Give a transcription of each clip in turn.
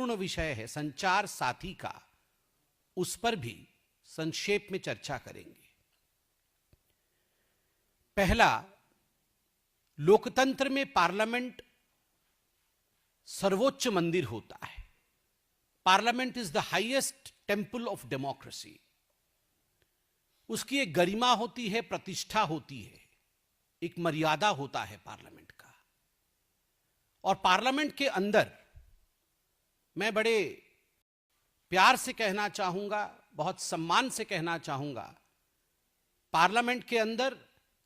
महत्वपूर्ण विषय है संचार साथी का, उस पर भी संक्षेप में चर्चा करेंगे। पहला, लोकतंत्र में पार्लियामेंट सर्वोच्च मंदिर होता है। Parliament is the highest temple of democracy. उसकी एक गरिमा होती है, प्रतिष्ठा होती है, एक मर्यादा होता है पार्लियामेंट का। और पार्लियामेंट के अंदर मैं बड़े प्यार से कहना चाहूंगा, बहुत सम्मान से कहना चाहूंगा, पार्लियामेंट के अंदर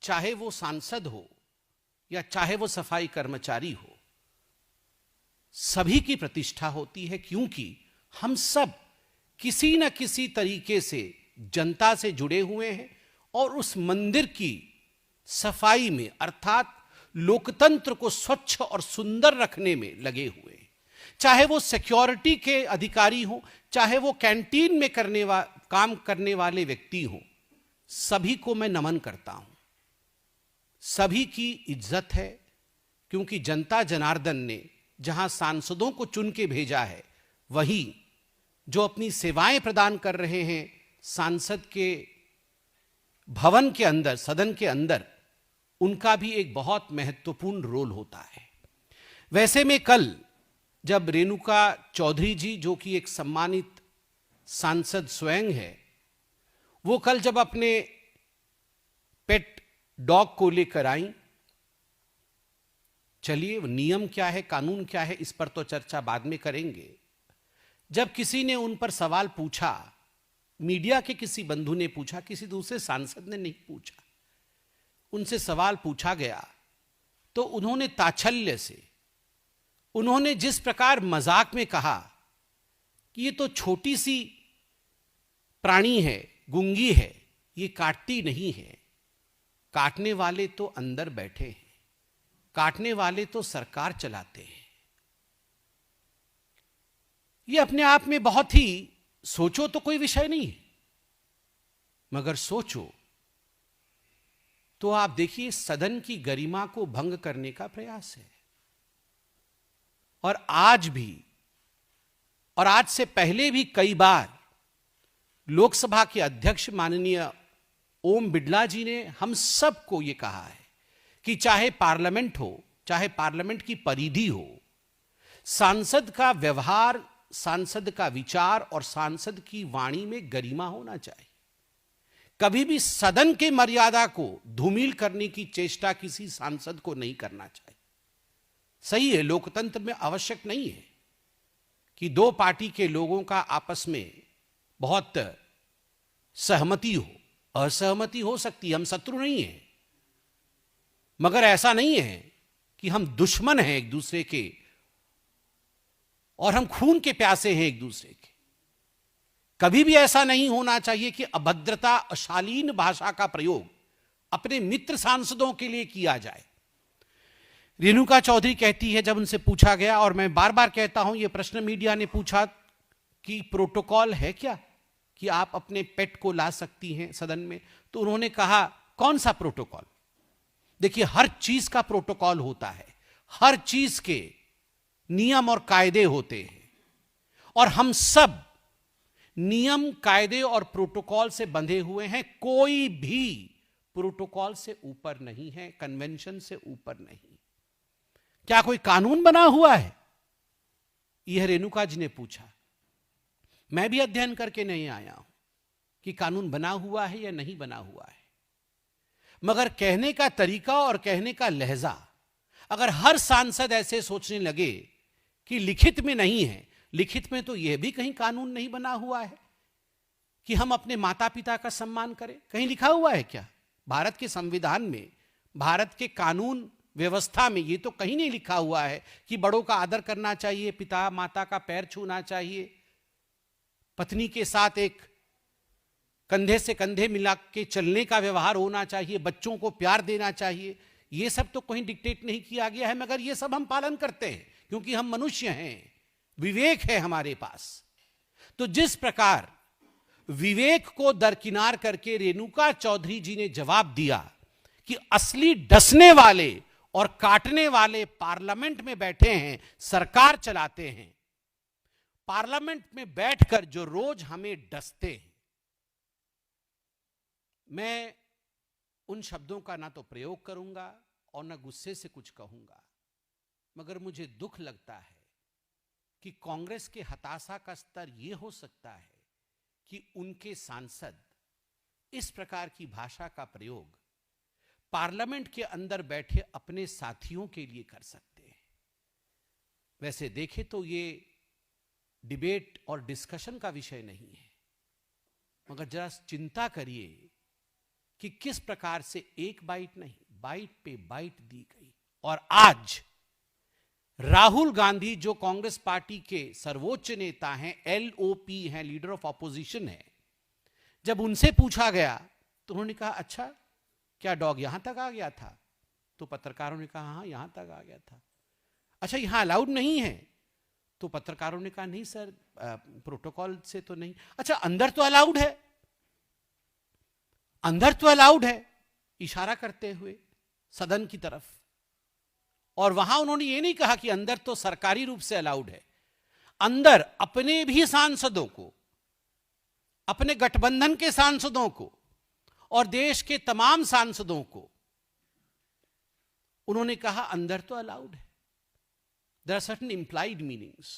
चाहे वो सांसद हो या चाहे वो सफाई कर्मचारी हो, सभी की प्रतिष्ठा होती है, क्योंकि हम सब किसी न किसी तरीके से जनता से जुड़े हुए हैं और उस मंदिर की सफाई में, अर्थात लोकतंत्र को स्वच्छ और सुंदर रखने में लगे हुए हैं। चाहे वो सिक्योरिटी के अधिकारी हो, चाहे वो कैंटीन में काम करने वाले व्यक्ति हो, सभी को मैं नमन करता हूं। सभी की इज्जत है, क्योंकि जनता जनार्दन ने जहां सांसदों को चुन के भेजा है, वहीं जो अपनी सेवाएं प्रदान कर रहे हैं सांसद के भवन के अंदर, सदन के अंदर, उनका भी एक बहुत महत्वपूर्ण रोल होता है। वैसे में कल जब रेणुका चौधरी जी, जो कि एक सम्मानित सांसद स्वयं है, वो कल जब अपने पेट डॉग को लेकर आई, चलिए नियम क्या है, कानून क्या है, इस पर तो चर्चा बाद में करेंगे। जब किसी ने उन पर सवाल पूछा, मीडिया के किसी बंधु ने पूछा, किसी दूसरे सांसद ने नहीं पूछा, उनसे सवाल पूछा गया, तो उन्होंने ताच्छल्य से, उन्होंने जिस प्रकार मजाक में कहा कि ये तो छोटी सी प्राणी है, गूंगी है, ये काटती नहीं है, काटने वाले तो अंदर बैठे हैं, काटने वाले तो सरकार चलाते हैं। ये अपने आप में बहुत ही, सोचो तो कोई विषय नहीं है, मगर सोचो तो आप देखिए सदन की गरिमा को भंग करने का प्रयास है। और आज भी, और आज से पहले भी कई बार लोकसभा के अध्यक्ष माननीय ओम बिड़ला जी ने हम सबको यह कहा है कि चाहे पार्लियामेंट हो, चाहे पार्लियामेंट की परिधि हो, सांसद का व्यवहार, सांसद का विचार और सांसद की वाणी में गरिमा होना चाहिए। कभी भी सदन के मर्यादा को धूमिल करने की चेष्टा किसी सांसद को नहीं करना चाहिए। सही है, लोकतंत्र में आवश्यक नहीं है कि दो पार्टी के लोगों का आपस में बहुत सहमति हो, असहमति हो सकती है, हम शत्रु नहीं हैं, मगर ऐसा नहीं है कि हम दुश्मन हैं एक दूसरे के और हम खून के प्यासे हैं एक दूसरे के। कभी भी ऐसा नहीं होना चाहिए कि अभद्रता, अशालीन भाषा का प्रयोग अपने मित्र सांसदों के लिए किया जाए। रेणुका चौधरी कहती है, जब उनसे पूछा गया, और मैं बार बार कहता हूं, यह प्रश्न मीडिया ने पूछा कि प्रोटोकॉल है क्या कि आप अपने पेट को ला सकती हैं सदन में, तो उन्होंने कहा कौन सा प्रोटोकॉल। देखिए, हर चीज का प्रोटोकॉल होता है, हर चीज के नियम और कायदे होते हैं, और हम सब नियम, कायदे और प्रोटोकॉल से बंधे हुए हैं। कोई भी प्रोटोकॉल से ऊपर नहीं है, कन्वेंशन से ऊपर नहीं। क्या कोई कानून बना हुआ है, यह रेणुका जी ने पूछा। मैं भी अध्ययन करके नहीं आया हूं कि कानून बना हुआ है या नहीं बना हुआ है, मगर कहने का तरीका और कहने का लहजा, अगर हर सांसद ऐसे सोचने लगे कि लिखित में नहीं है, लिखित में तो यह भी कहीं कानून नहीं बना हुआ है कि हम अपने माता पिता का सम्मान करें। कहीं लिखा हुआ है क्या भारत के संविधान में, भारत के कानून व्यवस्था में? ये तो कहीं नहीं लिखा हुआ है कि बड़ों का आदर करना चाहिए, पिता माता का पैर छूना चाहिए, पत्नी के साथ एक कंधे से कंधे मिला के चलने का व्यवहार होना चाहिए, बच्चों को प्यार देना चाहिए। ये सब तो कहीं डिक्टेट नहीं किया गया है, मगर ये सब हम पालन करते हैं क्योंकि हम मनुष्य हैं, विवेक है हमारे पास। तो जिस प्रकार विवेक को दरकिनार करके रेणुका चौधरी जी ने जवाब दिया कि असली डसने वाले और काटने वाले पार्लियामेंट में बैठे हैं, सरकार चलाते हैं, पार्लियामेंट में बैठकर जो रोज हमें डसते हैं, मैं उन शब्दों का ना तो प्रयोग करूंगा और ना गुस्से से कुछ कहूंगा, मगर मुझे दुख लगता है कि कांग्रेस के हताशा का स्तर यह हो सकता है कि उनके सांसद इस प्रकार की भाषा का प्रयोग पार्लियामेंट के अंदर बैठे अपने साथियों के लिए कर सकते हैं। वैसे देखें तो ये डिबेट और डिस्कशन का विषय नहीं है, मगर जरा चिंता करिए कि किस प्रकार से एक बाइट नहीं, बाइट पे बाइट दी गई। और आज राहुल गांधी, जो कांग्रेस पार्टी के सर्वोच्च नेता हैं, LOP हैं, लीडर ऑफ ऑपोजिशन है, जब उनसे पूछा गया तो उन्होंने कहा अच्छा क्या डॉग यहां तक आ गया था? तो पत्रकारों ने कहा हाँ यहां तक आ गया था। अच्छा यहां अलाउड नहीं है? तो पत्रकारों ने कहा नहीं सर, प्रोटोकॉल से तो नहीं। अच्छा अंदर तो अलाउड है, अंदर तो अलाउड है, इशारा करते हुए सदन की तरफ। और वहां उन्होंने ये नहीं कहा कि अंदर तो सरकारी रूप से अलाउड है, अंदर अपने भी सांसदों को, अपने गठबंधन के सांसदों को और देश के तमाम सांसदों को उन्होंने कहा अंदर तो अलाउड है। There are certain implied meanings.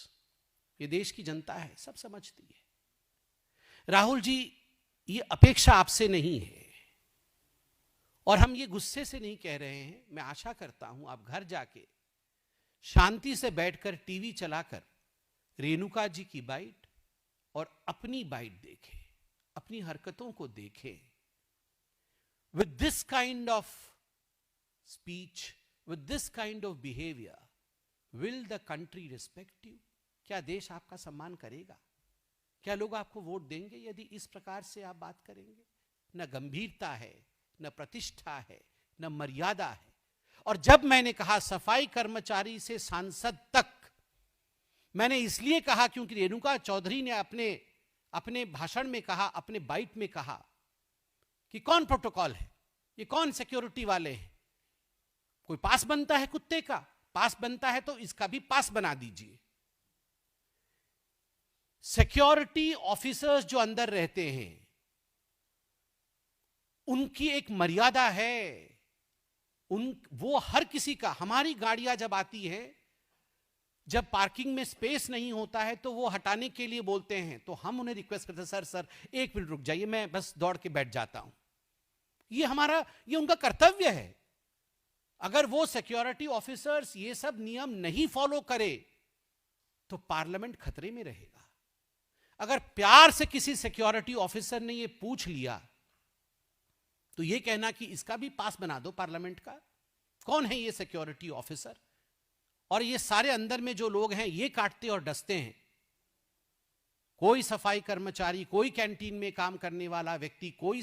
ये देश की जनता है, सब समझती है। राहुल जी, ये अपेक्षा आपसे नहीं है और हम ये गुस्से से नहीं कह रहे हैं। मैं आशा करता हूं आप घर जाके शांति से बैठकर टीवी चलाकर रेणुका जी की बाइट और अपनी बाइट देखें, अपनी हरकतों को देखें। With this kind of speech, with this kind of behaviour, will the country respect you? क्या देश आपका सम्मान करेगा? क्या लोग आपको वोट देंगे यदि इस प्रकार से आप बात करेंगे? न गंभीरता है, न प्रतिष्ठा है, न मर्यादा है। और जब मैंने कहा सफाई कर्मचारी से सांसद तक, मैंने इसलिए कहा क्योंकि रेणुका चौधरी ने अपने भाषण में कहा, अपने बाइट में कहा कि कौन प्रोटोकॉल है, ये कौन सिक्योरिटी वाले हैं? कोई पास बनता है कुत्ते का? पास बनता है तो इसका भी पास बना दीजिए। सिक्योरिटी ऑफिसर्स जो अंदर रहते हैं उनकी एक मर्यादा है। वो हर किसी का, हमारी गाड़ियां जब आती हैं, जब पार्किंग में स्पेस नहीं होता है तो वो हटाने के लिए बोलते हैं, तो हम उन्हें रिक्वेस्ट करते हैं सर एक मिनट रुक जाइए, मैं बस दौड़ के बैठ जाता हूं। ये उनका कर्तव्य है। अगर वो सिक्योरिटी ऑफिसर्स ये सब नियम नहीं फॉलो करे तो पार्लियामेंट खतरे में रहेगा। अगर प्यार से किसी सिक्योरिटी ऑफिसर ने ये पूछ लिया तो ये कहना कि इसका भी पास बना दो पार्लियामेंट का। कौन है ये सिक्योरिटी ऑफिसर? और ये सारे अंदर में जो लोग हैं ये काटते और डसते हैं। कोई सफाई कर्मचारी, कोई कैंटीन में काम करने वाला व्यक्ति, कोई